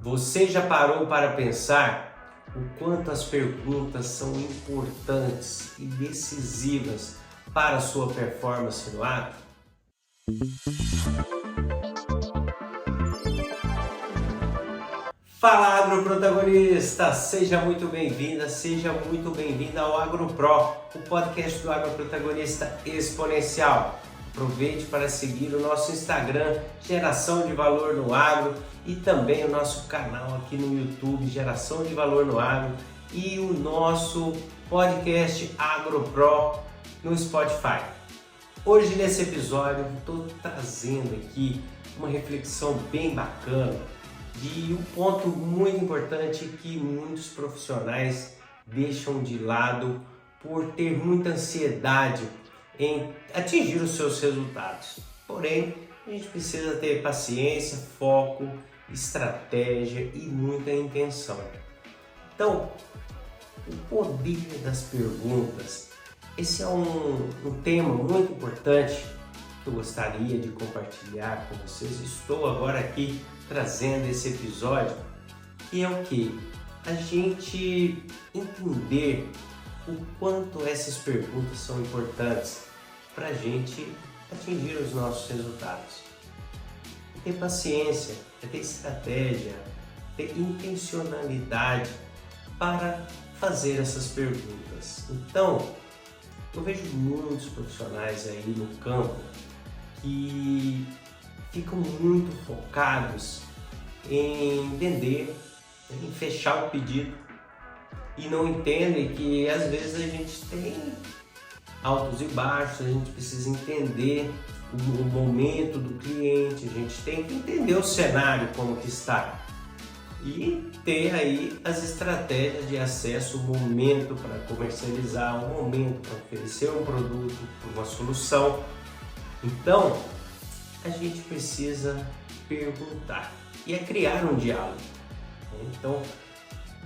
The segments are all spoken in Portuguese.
Você já parou para pensar o quanto as perguntas são importantes e decisivas para a sua performance no agro? Fala agroprotagonista! Seja muito bem-vinda, seja muito bem-vinda ao AgroPro, o podcast do agroprotagonista exponencial. Aproveite para seguir o nosso Instagram, Geração de Valor no Agro, e também o nosso canal aqui no YouTube, Geração de Valor no Agro, e o nosso podcast AgroPro no Spotify. Hoje nesse episódio estou trazendo aqui uma reflexão bem bacana de um ponto muito importante que muitos profissionais deixam de lado por ter muita ansiedade em atingir os seus resultados. Porém, a gente precisa ter paciência, foco, estratégia e muita intenção. Então, o poder das perguntas. Esse é um tema muito importante que eu gostaria de compartilhar com vocês. Estou agora aqui trazendo esse episódio, que é o que? A gente entender o quanto essas perguntas são importantes para a gente atingir os nossos resultados. Ter paciência, ter estratégia, ter intencionalidade para fazer essas perguntas. Então, eu vejo muitos profissionais aí no campo que ficam muito focados em entender, em fechar o pedido e não entendem que às vezes a gente tem altos e baixos, a gente precisa entender o momento do cliente, a gente tem que entender o cenário como que está e ter aí as estratégias de acesso, o momento para comercializar, o momento para oferecer um produto, uma solução. Então, a gente precisa perguntar e é criar um diálogo. Então,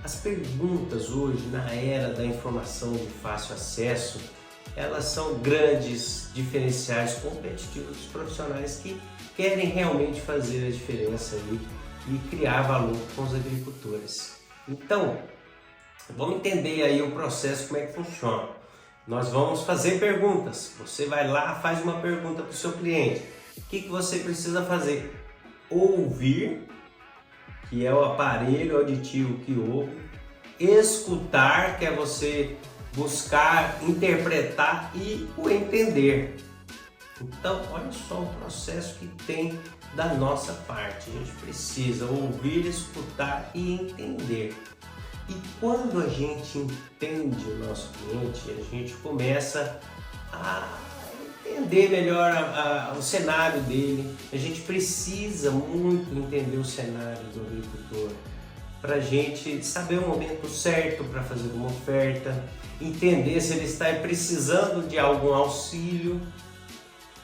as perguntas hoje, na era da informação de fácil acesso, elas são grandes diferenciais competitivos dos profissionais que querem realmente fazer a diferença aí e criar valor com os agricultores. Então, vamos entender aí o processo, como é que funciona. Nós vamos fazer perguntas. Você vai lá, faz uma pergunta para o seu cliente. O que você precisa fazer? Ouvir, que é o aparelho auditivo que ouve. Escutar, que é você buscar, interpretar, e o entender. Então, olha só o processo que tem da nossa parte. A gente precisa ouvir, escutar e entender. E quando a gente entende o nosso cliente, a gente começa a entender melhor o cenário dele. A gente precisa muito entender o cenário do agricultor para a gente saber o momento certo para fazer uma oferta, entender se ele está precisando de algum auxílio,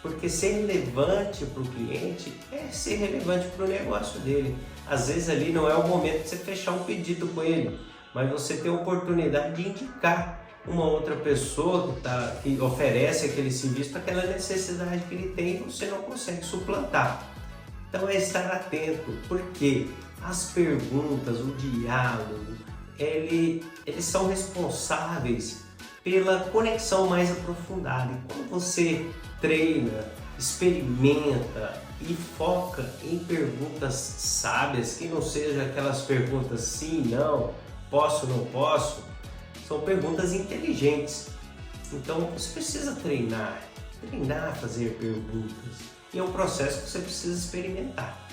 porque ser relevante para o cliente é ser relevante para o negócio dele. Às vezes ali não é o momento de você fechar um pedido com ele, mas você tem a oportunidade de indicar uma outra pessoa que oferece aquele serviço para aquela necessidade que ele tem e você não consegue suplantar. Então é estar atento, porque as perguntas, o diálogo, eles são responsáveis pela conexão mais aprofundada. E quando você treina, experimenta e foca em perguntas sábias, que não sejam aquelas perguntas sim, não, posso, não posso, são perguntas inteligentes. Então você precisa treinar a fazer perguntas. E é um processo que você precisa experimentar,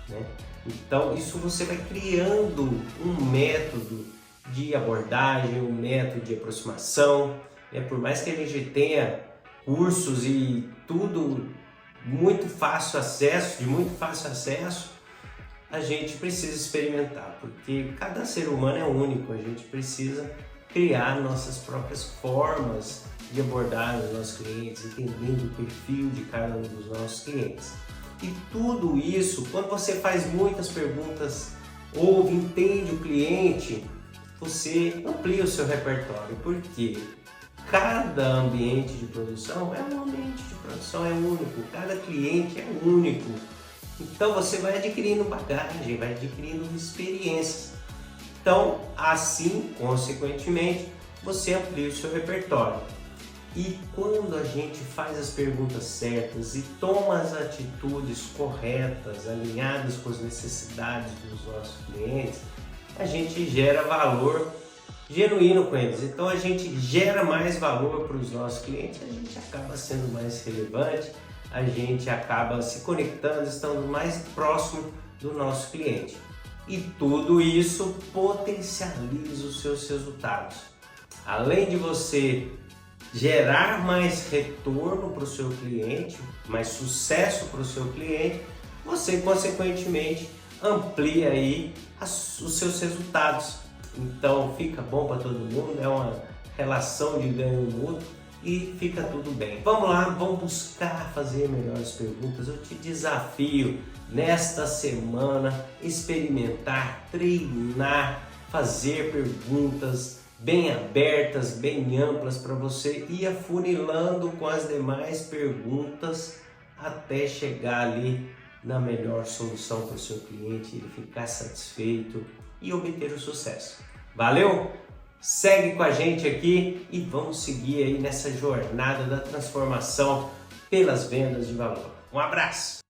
né? Então isso você vai criando um método de abordagem, um método de aproximação. Por mais que a gente tenha cursos e tudo de muito fácil acesso, a gente precisa experimentar, porque cada ser humano é único. A gente precisa criar nossas próprias formas de abordar os nossos clientes, entendendo o perfil de cada um dos nossos clientes. E tudo isso, quando você faz muitas perguntas, ouve, entende o cliente, você amplia o seu repertório, porque cada ambiente de produção é um ambiente de produção, é único, cada cliente é único. Então você vai adquirindo bagagem, vai adquirindo experiências. Então, assim, consequentemente, você amplia o seu repertório. E quando a gente faz as perguntas certas e toma as atitudes corretas, alinhadas com as necessidades dos nossos clientes, a gente gera valor genuíno com eles. Então a gente gera mais valor para os nossos clientes, a gente acaba sendo mais relevante, a gente acaba se conectando, estando mais próximo do nosso cliente. E tudo isso potencializa os seus resultados. Além de você gerar mais retorno para o seu cliente, mais sucesso para o seu cliente, você consequentemente amplia aí os seus resultados. Então fica bom para todo mundo, é uma relação de ganho mútuo e fica tudo bem. Vamos lá, vamos buscar fazer melhores perguntas. Eu te desafio nesta semana experimentar, treinar, fazer perguntas bem abertas, bem amplas para você ir afunilando com as demais perguntas até chegar ali na melhor solução para o seu cliente, ele ficar satisfeito e obter o sucesso. Valeu? Segue com a gente aqui e vamos seguir aí nessa jornada da transformação pelas vendas de valor. Um abraço!